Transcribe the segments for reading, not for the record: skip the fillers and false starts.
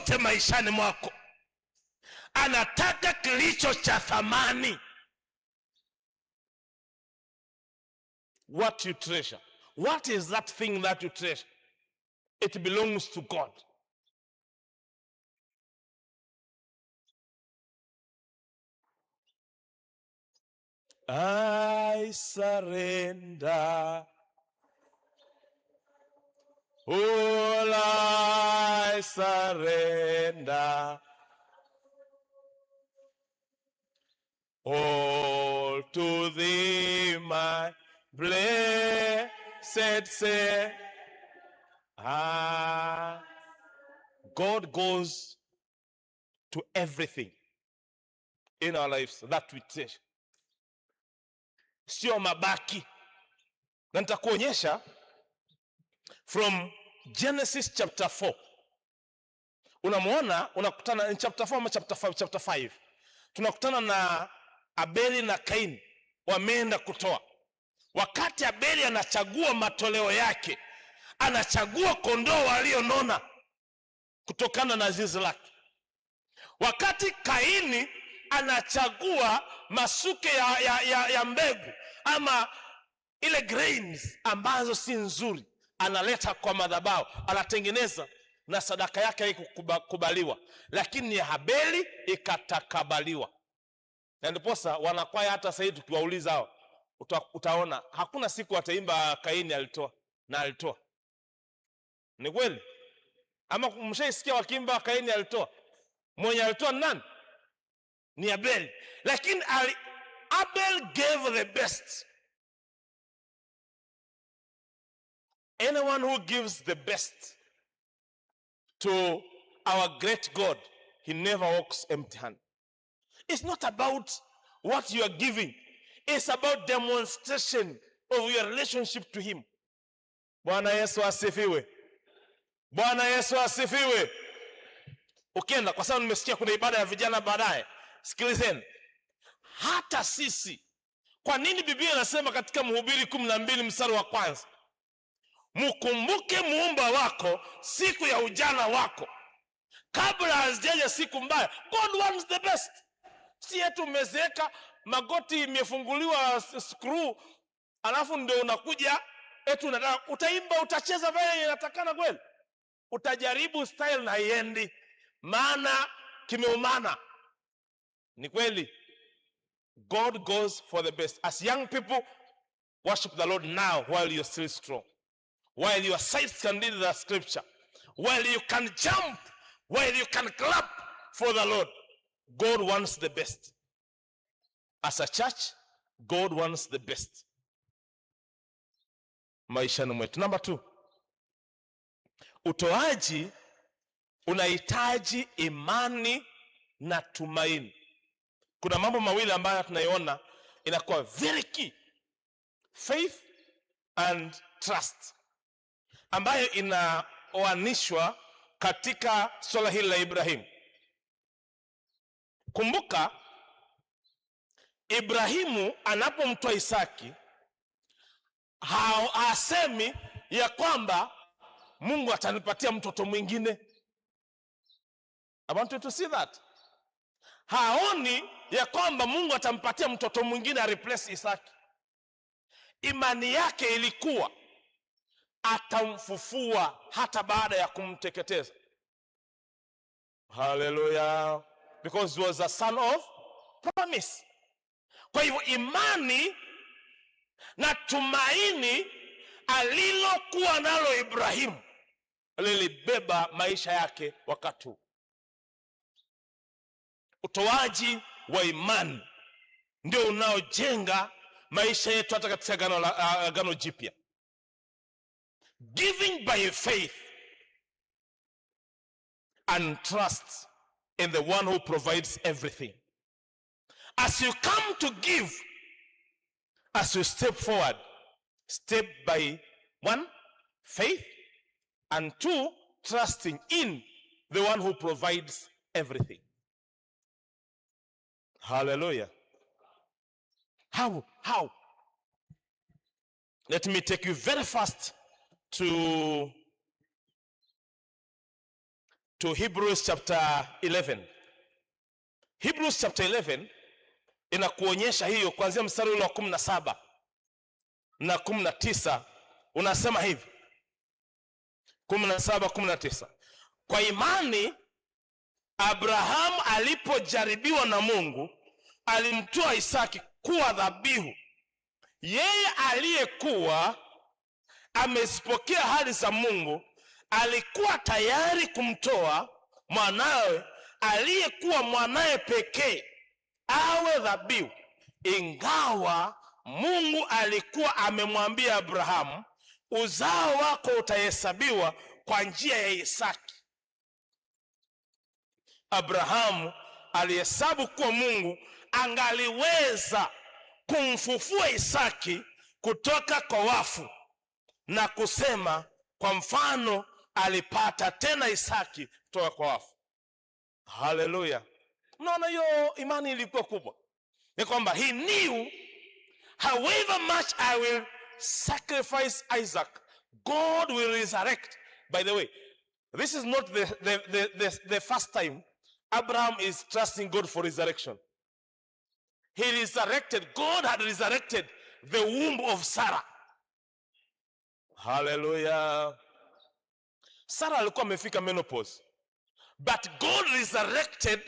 chochote maishani mwako. Anataka kilicho cha thamani. What you treasure. What is that thing that you treasure? It belongs to God. I surrender. All I surrender. All to thee, my blessed Savior. God goes to everything in our lives that we treasure. Sio mabaki. Na nitakuonyesha from Genesis chapter 4. Unakutana in chapter 4 ama chapter 5. Tunakutana na Abeli na Kaini wameenda kutoa. Wakati Abeli anachagua matoleo yake, anachagua kondoo walionona kutokana na zizi lake. Wakati Kaini anachagua masuke ya mbegu ama ile grains ambazo si nzuri, analeta kwa madhabahu, anatengeneza na sadaka yake haikukubaliwa, lakini ya Abeli ikatakabaliwa. Na ndiposa wanakwaya hata sasa hivi tukiwauliza hao, utaona hakuna siku ataimba Kaini alitoa na alitoa. Ni kweli? Ama mshaisikia wakiimba Kaini alitoa? Mwenye alitoa nani? Ni Abel. Lakini Abel gave the best. Anyone who gives the best to our great God, he never walks empty-handed. It's not about what you are giving. It's about demonstration of your relationship to him. Bwana Yesu asifiwe. Bwana Yesu asifiwe. Ukienda, kwa sababu nimesikia kuna ibada ya vijana baadaye, sikilizeni. Hata sisi, kwa nini Biblia inasema katika Mhubiri 12 mstari wa kwanza, mkumbuke muumba wako siku ya ujana wako, kabla hazijaja siku mbaya. God wants the best. Si yetu umezeeka, magoti imefunguliwa screw, alafu ndio unakuja eti unataka utaimba, utacheza vile inatakana kweli? Utajaribu style na haiendi, maana kimeumana. Ni kweli, God goes for the best. As young people, worship the Lord now while you're still strong, while your sight can read the scripture, while you can jump, while you can clap for the Lord. God wants the best. As a church, God wants the best maishani mwetu. Number 2, utoaji unahitaji imani na tumaini. Kuna mambo mawili ambayo tunaiona inakuwa very key: faith and trust, ambayo inaoanishwa katika swala hili la Ibrahimu. Kumbuka, Ibrahimu anapomtoa Isaki, hasemi ya kwamba Mungu atanipatia mtoto mwingine. I want you to see that. Haoni ya kwamba Mungu atampatia mtoto mwingine a replace Isaki. Imani yake ilikuwa atamfufua hata baada ya kumteketeza. Hallelujah. Because he was a son of promise. Kwa hivyo imani na tumaini alilokuwa nalo Ibrahimu lilibeba maisha yake wakati huu. Utoaji wa imani ndio unaojenga maisha yetu hata katika Agano Jipya. Giving by faith and trust in the one who provides everything. As you come to give, as you step forward, step by 1, faith, and 2, trusting in the one who provides everything. Hallelujah. How? Let me take you very fast to to Hebrews chapter 11. Hebrews chapter 11 inakuonyesha hiyo kuanzia mstari ule wa 17 na 19. Unasema hivi 17-19, kwa imani Abrahamu alipojaribiwa na Mungu alimtoa Isaki kuwa dhabihu. Yeye aliyekuwa amezipokea ahadi za Mungu alikuwa tayari kumtoa mwanawe aliyekuwa mwanaye pekee awe dhabihu, ingawa Mungu alikuwa amemwambia Abrahamu, uzao wako utahesabiwa kwa njia ya Isaki. Abrahamu alihesabu kuwa Mungu angaliweza kumfufua Isaki kutoka kwa wafu, na kusema kwa mfano alipata tena Isaki kutoka kwa wafu. Haleluya! Unaona hiyo imani ilikuwa kubwa, ni kwamba he knew however much I will sacrifice Isaac, God will resurrect. By the way, this is not the first time Abraham is trusting God for resurrection. He resurrected, God had resurrected the womb of Sarah. Hallelujah. Sarah alikuwa amefika menopause, but God resurrected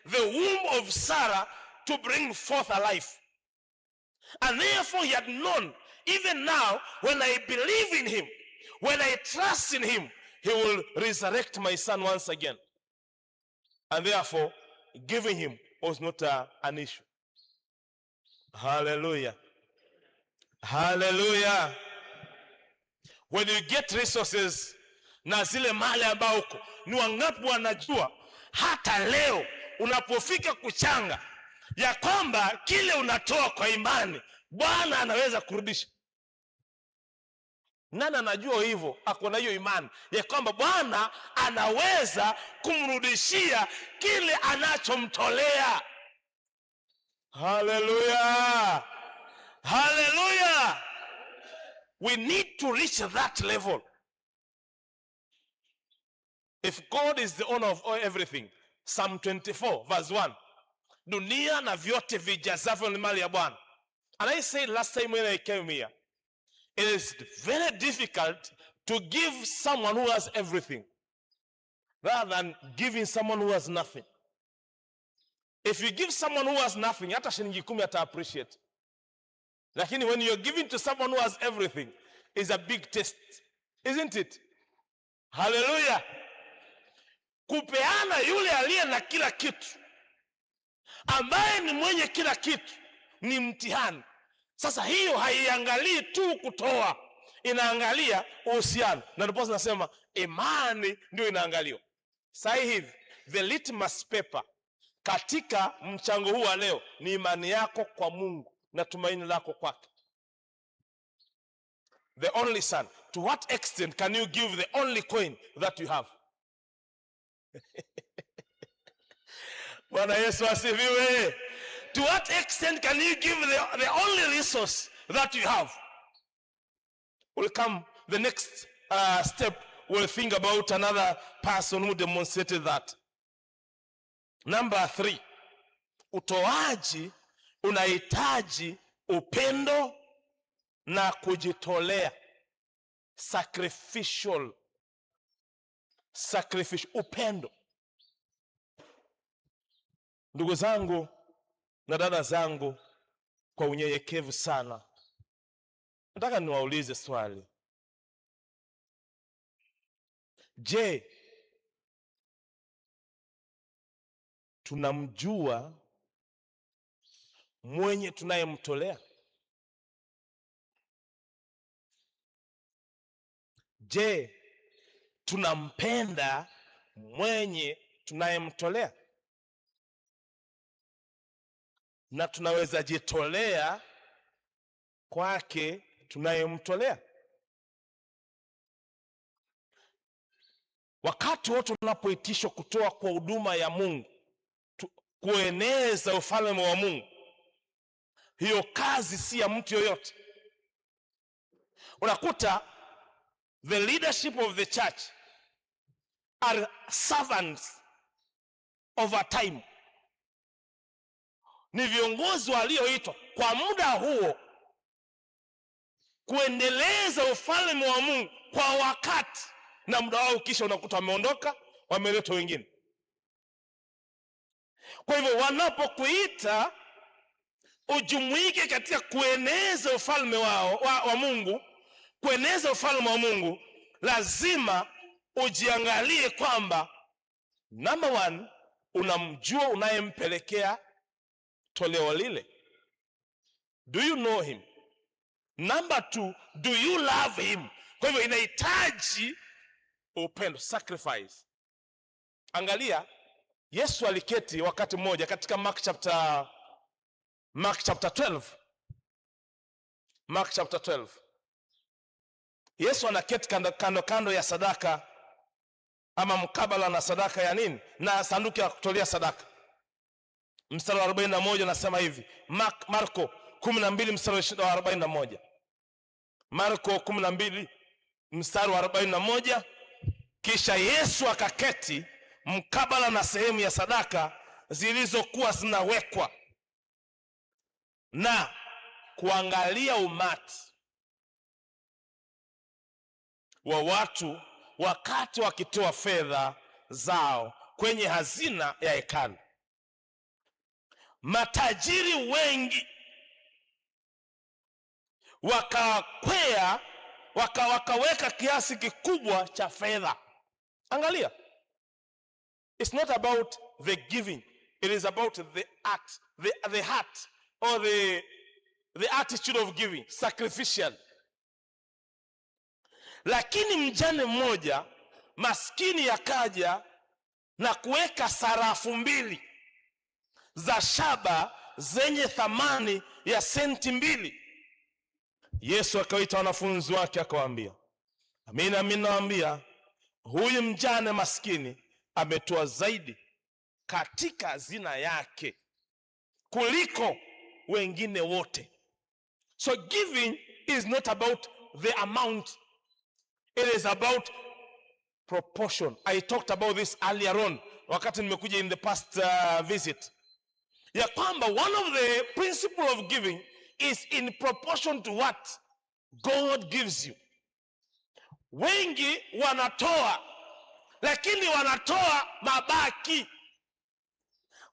the womb of Sarah to bring forth a life. And therefore he had known, even now, when I believe in him, when I trust in him, he will resurrect my son once again. And therefore, giving him was not an issue. Hallelujah. Hallelujah. When you get resources na zile mali ambao uko, ni wangapi wanajua hata leo unapofika kuchanga ya kwamba kile unatoa kwa imani Bwana anaweza kurudisha? Nani anajua hivyo? Ako na hiyo imani ya kwamba Bwana anaweza kumrudishia kile anachomtolea. Hallelujah. Hallelujah. We need to reach that level. If God is the owner of everything, Psalm 24 verse 1, dunia na vyote vijazavyo ni mali ya Bwana. And I said last time when I came here, it is very difficult to give someone who has everything rather than giving someone who has nothing. If you give someone who has nothing, hata shilingi 10 ata appreciate. Lakini when you're giving to someone who has everything, is a big test, isn't it? Hallelujah. Kupeana yule aliye na kila kitu, ambaye ni mwenye kila kitu, ni mtihani. Sasa hiyo haiangalii tu kutoa, inaangalia uhusiano. Na ndipo nasema imani ndio inaangaliwa. Sasa hivi the litmus paper katika mchango huu wa leo ni imani yako kwa Mungu na tumaini lako kwake. The only son. To what extent can you give the only coin that you have? Bwana Yesu asifiwe. To what extent can you give the only resource that you have? We'll come, the next step, we'll think about another person who demonstrated that. Number 3, utoaji unahitaji upendo na kujitolea. Sacrificial, upendo. Ndugu zangu na dada zangu, kwa unyenyekevu sana, nataka niwaulize swali. Je, tunamjua mwenye tunayemtolea? Je, tunampenda mwenye tunayemtolea? Na tunaweza jitolea kwake tunayemtolea? Wakati wote tunapoitishwa kutoa kwa huduma ya Mungu, kueneza ufalme wa Mungu, hiyo kazi si ya mtu yoyote. Unakuta the leadership of the church are servants over time. Ni viongozi walioitwa kwa muda huo kuendeleza ufalme wa Mungu kwa wakati, na muda wao kisha unakuta wameondoka, wameletwa wengine. Kwa hivyo wanapokuita ujumuike katika kueneza ufalme wa Mungu, kueneza ufalme wa Mungu, lazima ujiangalie kwamba number one, unamjua unayempelekea toleo lile. Do you know him? Number two, do you love him? Kwa hivyo inahitaji upendo, sacrifice. Angalia, Yesu aliketi wakati mmoja katika Mark chapter 12. Mark chapter 12. Yesu anaketi kando ya sadaka, ama mkabala na sadaka ya nini? Na sanduku ya kutolea sadaka. Mstari wa 41 nasema hivi, Marko 12 mstari wa 41. Marko 12 mstari wa 41. Kisha Yesu akaketi mkabala na sehemu ya sadaka zilizokuwa zinawekwa, na kuangalia umati wa watu wakati wakitoa fedha zao kwenye hazina ya hekalu. Matajiri wengi wakaweka kiasi kikubwa cha fedha. Angalia, it's not about the giving, it is about the act, the heart, or the attitude of giving, sacrificial. Lakini mjane mmoja maskini akaja na kuweka sarafu 2 za shaba zenye thamani ya senti 2. Yesu akawaita wanafunzi wake akawaambia, amina amina nawaambia, huyu mjane maskini ametoa zaidi katika hazina yake kuliko wengine wote. So giving is not about the amount, it is about proportion. I talked about this earlier on wakati nimekuja in the past visit, ya kwamba one of the principle of giving is in proportion to what God gives you. Wengi wanatoa, lakini wanatoa mabaki.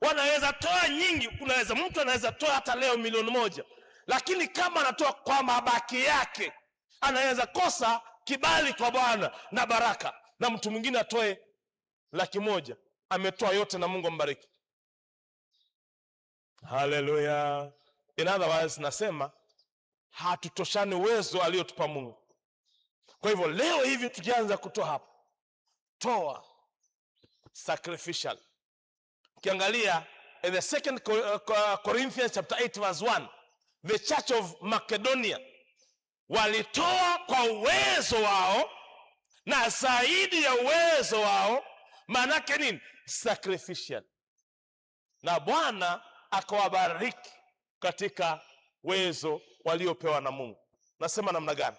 Wanaweza toa nyingi, mtu anaweza toa hata leo 1,000,000, lakini kama anatoa kwa mabaki yake, anaweza kosa kibali kwa Bwana na baraka. Na mtu mwingine atoe 100,000, ametoa yote na Mungu ambariki. Hallelujah. In other words, nasema hatutoshani uwezo aliotupa Mungu. Kwa hivyo leo hivi tukianza kutoa hapa, toa sacrificial. Ukiangalia in the 2 Corinthians chapter 8 verse 1, the church of Macedonia walitoa kwa uwezo wao na zaidi ya uwezo wao. Maanake nini? Sacrificial. Na Bwana akawabariki katika uwezo waliopewa na Mungu. Nasema namna gani?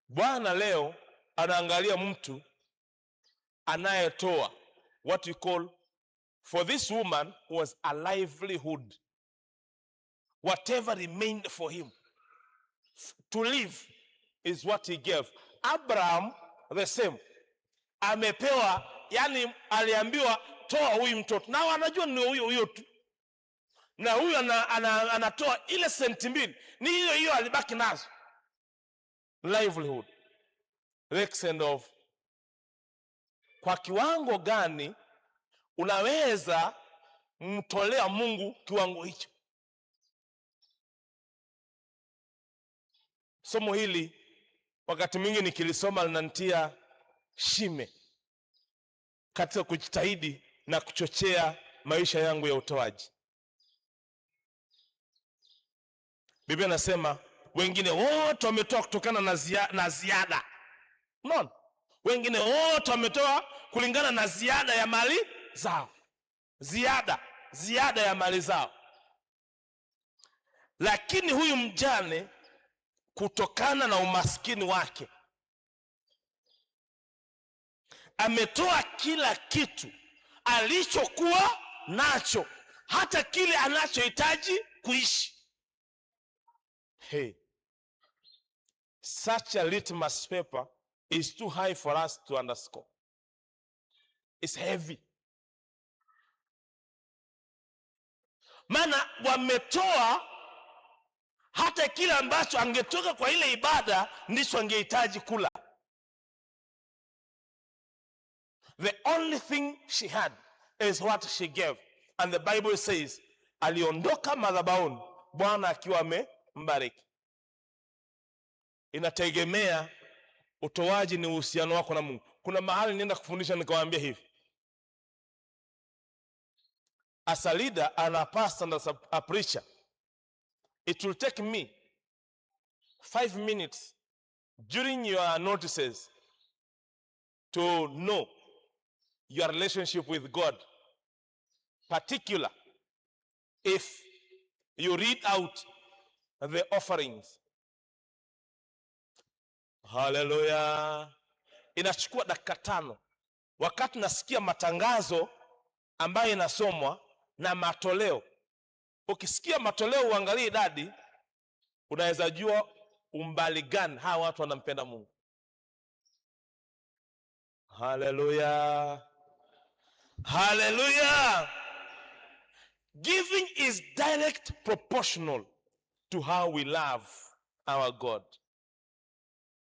Bwana leo anaangalia mtu anayetoa, what we call, for this woman was a livelihood. Whatever remained for him to live is what he gave. Abraham the same, amepewa, yani aliambiwa toa huyu mtoto, na anajua ni huyo tu, na huyu anatoa ile senti 2, ni hiyo alibaki nazo. Livelihood, the extent of kwa kiwango gani unaweza mtolea Mungu kiwango hicho. Somo hili wakati mwingi nikilisoma linanitia shime katika kujitahidi na kuchochea maisha yangu ya utoaji. Biblia inasema wengine wote wametoa kutokana na ziada. Unaona? Wengine wote wametoa kulingana na ziada ya mali zao. Ziada ya mali zao. Lakini huyu mjane kutokana na umaskini wake ametoa kila kitu alichokuwa nacho, hata kile anachohitaji kuishi. Hey, such a litmus paper is too high for us to underscore. It's heavy. Maana wametoa hata kile ambacho angetoka kwa ile ibada ndicho angehitaji kula. The only thing she had is what she gave. And the Bible says, aliondoka madhabahuni Bwana akiwa amembariki. Inategemea utoaji ni uhusiano wako na Mungu. Kuna mahali nienda kufundisha nikawaambia hivi, as a leader and a pastor and as a preacher, it will take me 5 minutes during your notices to know your relationship with God, particular if you read out the offerings. Hallelujah. Inachukua dakika 5 wakati nasikia matangazo ambayo inasomwa na matoleo. Ukisikia matoleo uangalie idadi, unaweza jua umbali gani hawa watu wanampenda Mungu. Hallelujah. Hallelujah. Giving is direct proportional to how we love our God.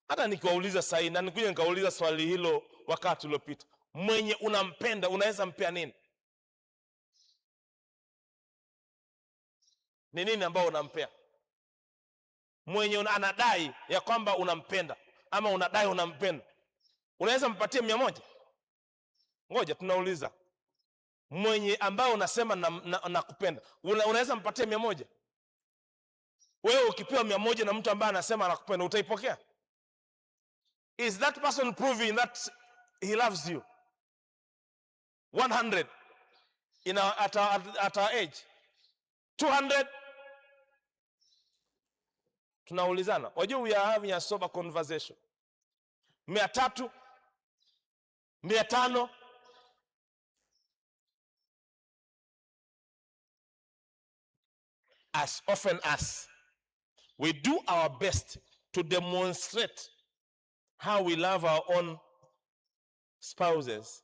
Hata nikiwauliza sasa na nikuja nikauliza swali hilo wakati uliopita, mwenye unampenda unaweza mpea nini? Ni nini ambao unampea? Mwenye anadai ya kwamba unampenda ama unadai unampenda, unaweza mpatie 100? Ngoja tunauliza. Mwenye ambao unasema nakupenda, unaweza mpatie 100? Wewe ukipewa 100 na mtu ambaye anasema anakupenda, utaipokea? Is that person proving that he loves you? 100 at our age? 200? Tunaulizana. Wajua, we are having a sober conversation. 300? 500? As often as we do our best to demonstrate how we love our own spouses,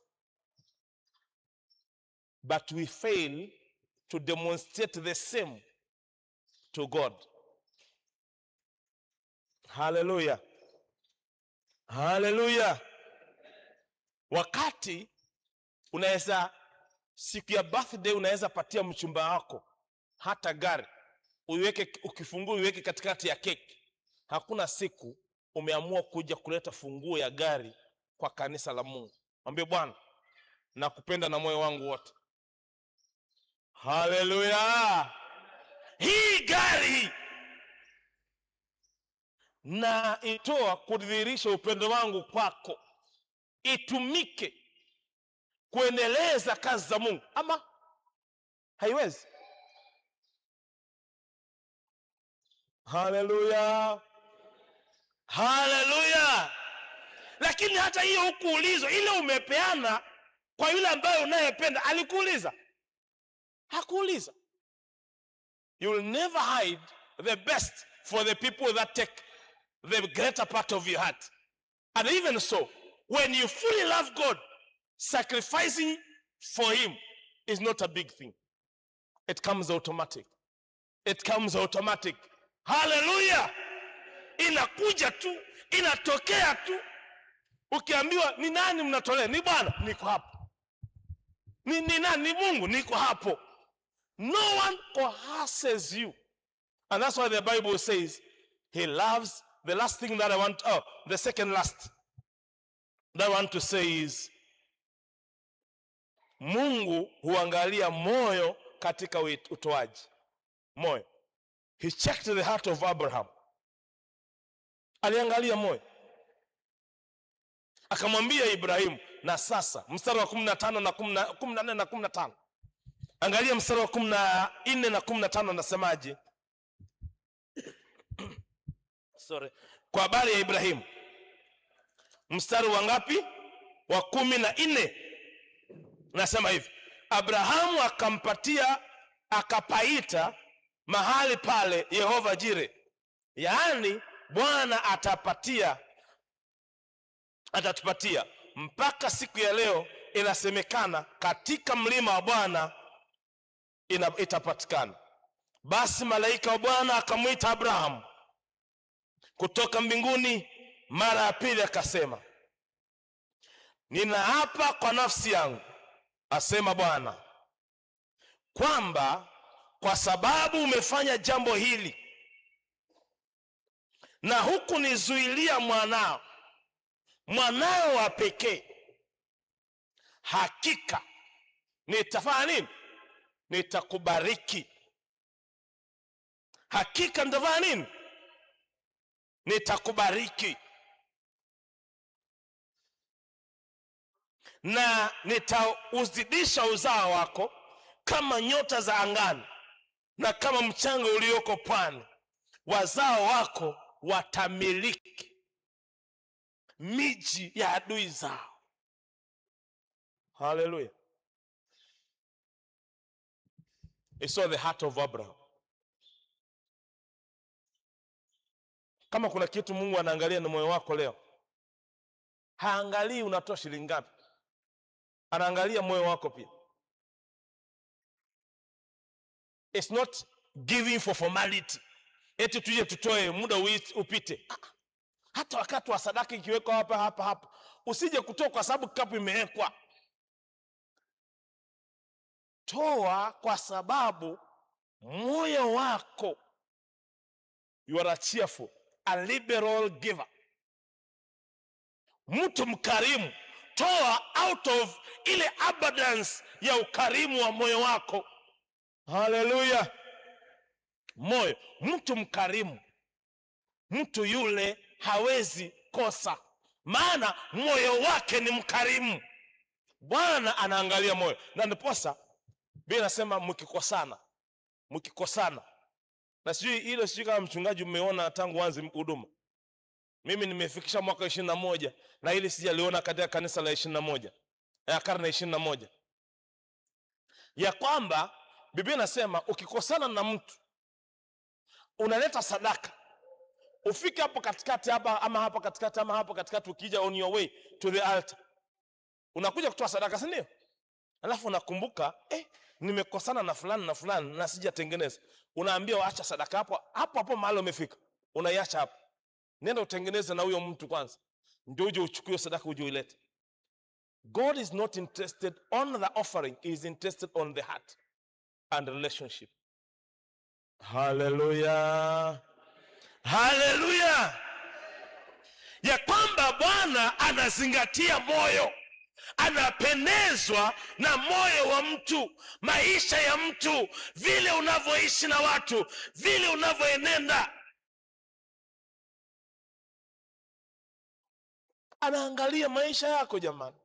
but we fail to demonstrate the same to God. Hallelujah. Hallelujah. Wakati unaweza siku ya birthday unaweza patia mchumba wako hata gari, uiweke, ukifungua uiweke katikati ya keki. Hakuna siku umeamua kuja kuleta funguo ya gari kwa kanisa la Mungu. Mwambie Bwana, nakupenda na moyo wangu wote. Hallelujah. Hii gari na itoa kudhihirisha upendo wangu kwako, itumike kuendeleza kazi za Mungu, ama haiwezi? Hallelujah. Hallelujah. Lakini hata hiyo hukuulizwa, ile umepeana kwa yule ambaye unayependa, alikuuliza? Hakuuliza. You will never hide the best for the people that take the greater part of your heart. And even so, when you fully love God, sacrificing for him is not a big thing. It comes automatic. It comes automatic. Hallelujah. Inakuja tu, inatokea tu. Ukiambiwa ni nani mnatolea? Ni Bwana, niko hapo. Ni nani? Ni Mungu, niko hapo. No one coerces you. And that's why the Bible says he loves. The last thing that I want, the second last that I want to say is, Mungu huangalia moyo katika utoaji. Moyo. He checked the heart of Abraham. Aliangalia moyo. Akamwambia Ibrahimu, na sasa mstari wa 15 na 14 na 15. Angalia mstari wa 14 na 15 anasemaje? Sorry. Kwa habari ya Ibrahimu. Mstari wa ngapi? wa 14 nasema hivi, Abrahamu akapaita mahali pale Yehova Jire, yaani Bwana atatupatia. Mpaka siku ya leo inasemekana katika mlima wa Bwana itapatikana. Basi malaika wa Bwana akamwita Abrahamu kutoka mbinguni mara ya pili, akasema, ninaapa kwa nafsi yangu, asema Bwana, kwamba kwa sababu umefanya jambo hili na hukunizuilia mwanao wa pekee, hakika nitafanya nini? Nitakubariki. Hakika nitafanya nini? Nitakubariki, na nitauzidisha uzao wako kama nyota za angani na kama mchanga ulioko pwani. Wazao wako watamiliki miji ya adui zao. Hallelujah. I saw the heart of Abraham. Kama kuna kitu Mungu anaangalia na moyo wako leo, haangalii unatoa shilingi ngapi, anaangalia moyo wako pia. It's not giving for formality, eti tuje tutoe muda upite. Hata wakati wa sadaka ikiwekwa hapa, usije kutoa kwa sababu kikapu imewekwa. Toa kwa sababu moyo wako, you are a cheerful, a liberal giver. Mtu mkarimu, toa out of ile abundance ya ukarimu wa moyo wako. Hallelujah. Moyo, mtu mkarimu, mtu yule hawezi kosa, maana moyo wake ni mkarimu. Bwana anaangalia moyo. Na ndiposa Biblia inasema mkikosana. Na sijui kama mchungaji umeona tangu anze huduma. Mimi nimefikisha mwaka 21 na hili sijaliona katika kanisa la 21 ya karne 21, ya kwamba Biblia inasema ukikosana na mtu unaleta sadaka, ufike hapo katikati ama hapo katikati, ukija on your way to the altar unakuja kutoa sadaka, si ndio? Alafu unakumbuka nimekosana na fulani na sijatengeneza. Unaambia acha sadaka hapo mahali umefika, unaiacha hapo, nenda utengeneze na huyo mtu kwanza, ndio uje uchukue sadaka uje uilete. God is not interested on the offering, he is interested on the heart and relationship. Hallelujah. Hallelujah. Ya kwamba Bwana anazingatia moyo, anapendezwa na moyo wa mtu, maisha ya mtu, vile unavyoishi na watu, vile unavyoenenda. Anaangalia maisha yako jamani.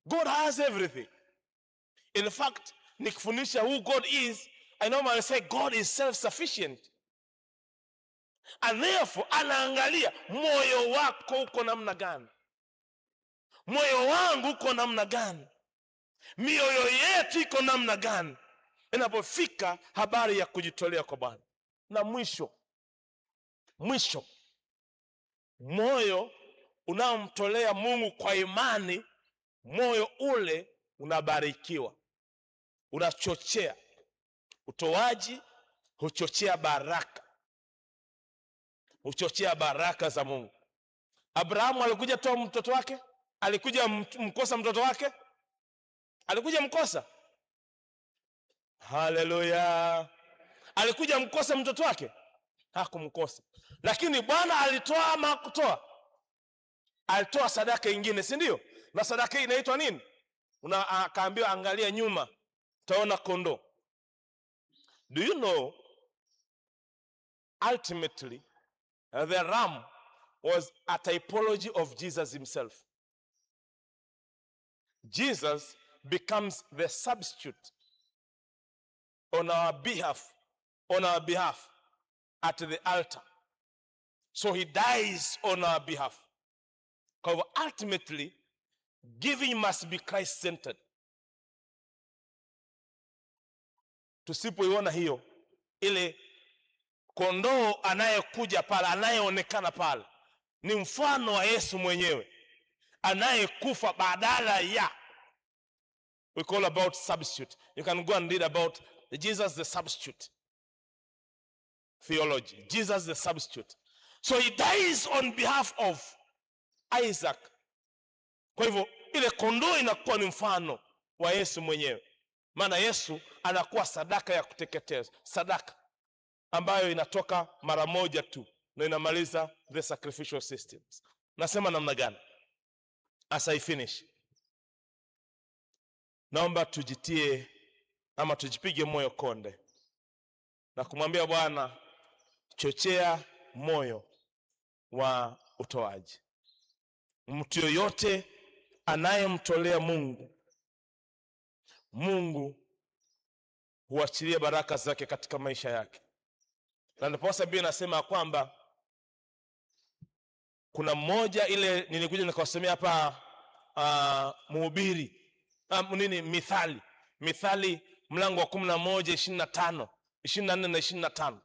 God has everything. In fact, nikifundisha who God is, I normally say God is self-sufficient. And therefore, anaangalia moyo wako uko namna gani, moyo wangu uko namna gani, mioyo yetu iko namna gani inapofika habari ya kujitolea kwa Bwana. Na mwisho, moyo unaomtolea Mungu kwa imani, moyo ule unabarikiwa, unachochea utoaji, huchochea baraka za Mungu. Abrahamu alikuja toa mtoto wake, alikuja mkosa mtoto wake, alikuja mkosa. Haleluya. Alikuja mkosa mtoto wake, hakumkosa. Lakini Bwana alitoa ama hakutoa? Alitoa sadaka nyingine, si ndio? Na sadaka hii inaitwa nini? Akaambiwa angalia nyuma, utaona kondoo. Do you know ultimately the ram was a typology of Jesus himself. Jesus becomes the substitute on our behalf at the altar. So he dies on our behalf. Kwa hivyo ultimately giving must be Christ-centered. Tusipoiona hiyo, ile kondoo anayekuja pale, anayeonekana pale ni mfano wa Yesu mwenyewe anayekufa badala ya. We call about substitute. You can go and read about Jesus the substitute theology. Jesus the substitute. So he dies on behalf of Isaac. Kwa hivyo ile kondoo inakuwa ni mfano wa Yesu mwenyewe. Maana Yesu anakuwa sadaka ya kuteketeza, sadaka ambayo inatoka mara moja tu na inamaliza the sacrificial systems. Nasema namna gani? As I finish, naomba tujitie ama tujipige moyo konde na kumwambia Bwana, chochea moyo wa utoaji. Mtu yoyote anayemtolea Mungu huachilia baraka zake katika maisha yake. Na ndipo Biblia inasema kwamba kuna mmoja, ile nilikuja nikawasomea hapa Mhubiri Mithali mlango wa 11:25, 24 na 25.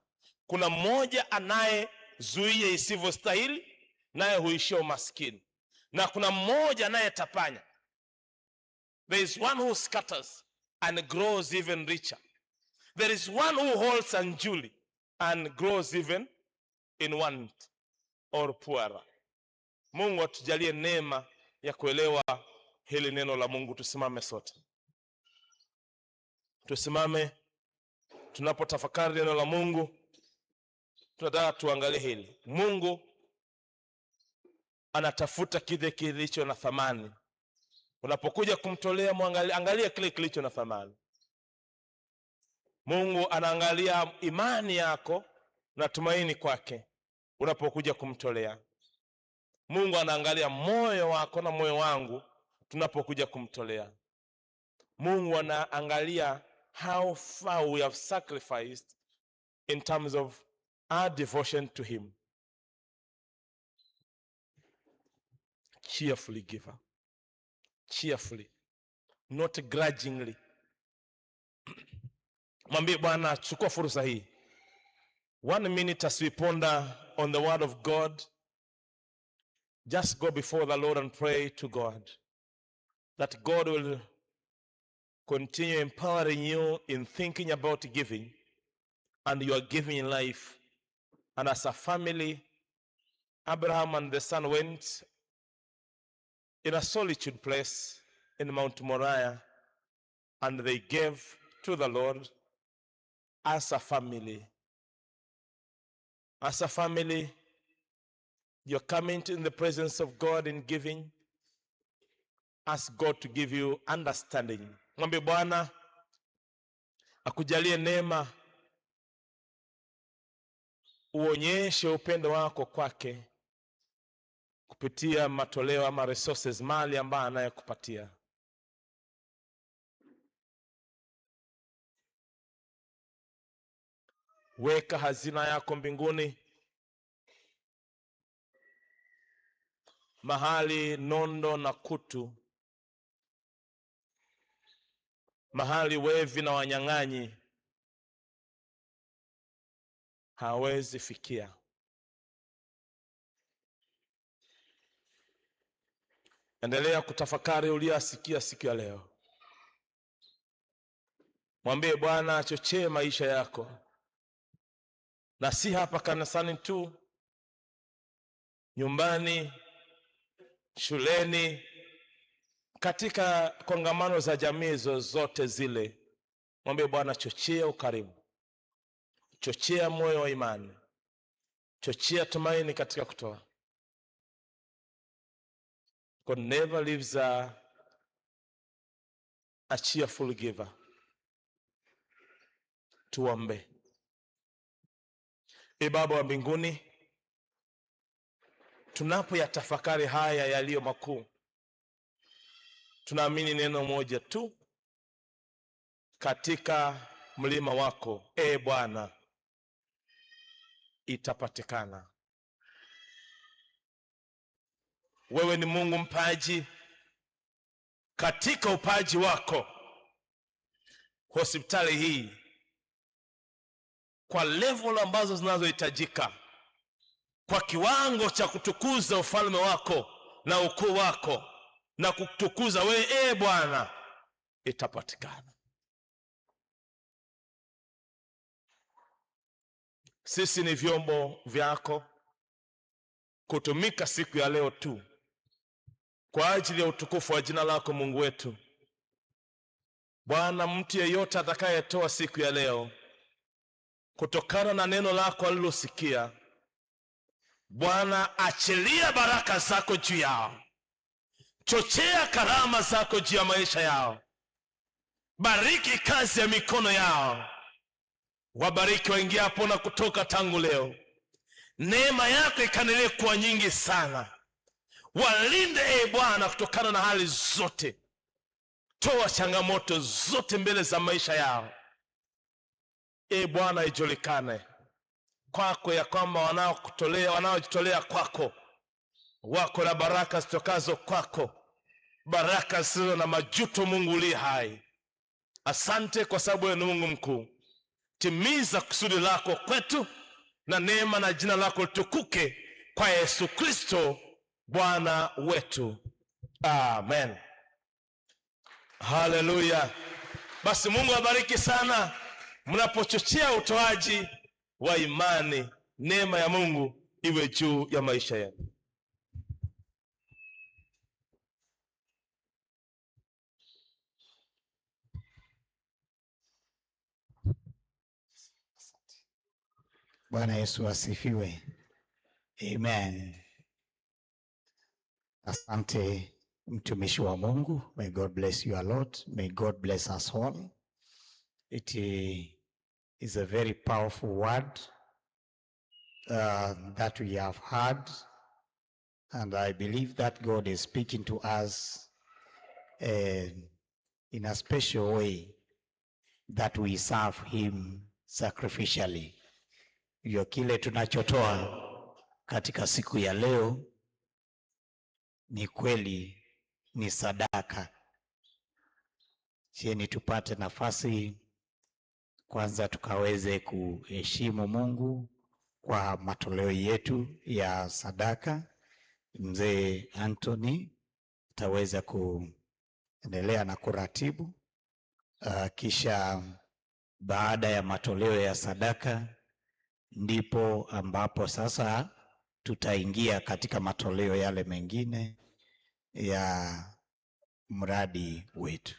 Kuna mmoja anayezuia isivyostahili naye huishia umaskini, na kuna mmoja anayetapanya. There is one who scatters and grows even richer. There is one who holds unduly and grows even in want or poorer. Mungu atujalie neema ya kuelewa hili neno la Mungu. Tusimame sote. Tusimame tunapotafakari neno la Mungu. Tunataka tuangalie hili. Mungu anatafuta kile kilicho na thamani. Unapokuja kumtolea, angalia kile kilicho na thamani. Mungu anaangalia imani yako na tumaini kwake unapokuja kumtolea. Mungu anaangalia moyo wako na moyo wangu tunapokuja kumtolea. Mungu anaangalia how far we have sacrificed in terms of our devotion to him. Cheerfully giver. Cheerfully, not grudgingly. Mwambie Bwana, chukua fursa hii 1 minute as we ponder on the word of God. Just go before the Lord and pray to God that God will continue empowering you in thinking about giving and your giving in life. And as a family, Abraham and the son went in a solitude place in Mount Moriah, and they gave to the Lord as a family. As a family, you're coming in the presence of God in giving. Ask God to give you understanding. Mwambie Bwana akujalie neema, uonyeshe upendo wako kwake kupitia matoleo ama resources, mali ambayo anayekupatia. Weka hazina yako mbinguni, mahali nondo na kutu, mahali wevi na wanyang'anyi hawezi fikia. Endelea kutafakari uliyosikia siku ya leo. Mwambie Bwana achochee maisha yako, na si hapa kanisani tu, nyumbani, shuleni, katika kongamano za jamii zozote zile. Mwambie Bwana, chochea ukarimu, chochea moyo wa imani, chochea tumaini katika kutoa. God never leaves a cheerful giver. Tuombe. Ee Baba wa mbinguni, tunapoyatafakari haya yaliyo makuu, tunaamini neno moja tu katika mlima wako, Ee Bwana, itapatikana. wewe ni Mungu mpaji. Katika upaji wako, hospitali hii kwa level ambazo zinazohitajika, kwa kiwango cha kutukuza ufalme wako na ukuu wako na kutukuza wewe Bwana, itapatikana. Sisi ni vyombo vyako kutumika siku ya leo tu kwa ajili ya utukufu wa jina lako Mungu wetu. Bwana, mtu yeyote atakayetoa siku ya leo kutokana na neno lako alilosikia, Bwana, achilia baraka zako juu yao, chochea karama zako juu ya maisha yao, bariki kazi ya mikono yao, wabariki waingiapo na kutoka tangu leo. Neema yako ikaendelee kuwa nyingi sana. Walinde Bwana kutokana na hali zote, toa changamoto zote mbele za maisha yao. Bwana, ijulikane kwako ya kwamba wanaojitolea kwako wako na baraka zitokazo kwako, baraka zisizo na majuto. Mungu uliye hai, asante kwa sababu wewe ni Mungu mkuu. Timiza kusudi lako kwetu, na neema na jina lako litukuke kwa Yesu Kristo Bwana wetu, amen. Haleluya. Basi Mungu abariki sana mnapochochea utoaji wa imani. Neema ya Mungu iwe juu ya maisha yenu. Bwana Yesu asifiwe. Amen. Asante mtumishi wa Mungu. May God bless you a lot. May God bless us all. It is a very powerful word that we have heard, and I believe that God is speaking to us in a special way, that we serve him sacrificially. Hiyo kile tunachotoa katika siku ya leo ni kweli ni sadaka. Cheni tupate nafasi kwanza tukaweze kuheshimu Mungu kwa matoleo yetu ya sadaka. Mzee Anthony ataweza kuendelea na kuratibu. Kisha baada ya matoleo ya sadaka ndipo ambapo sasa tutaingia katika matoleo yale mengine ya mradi wetu.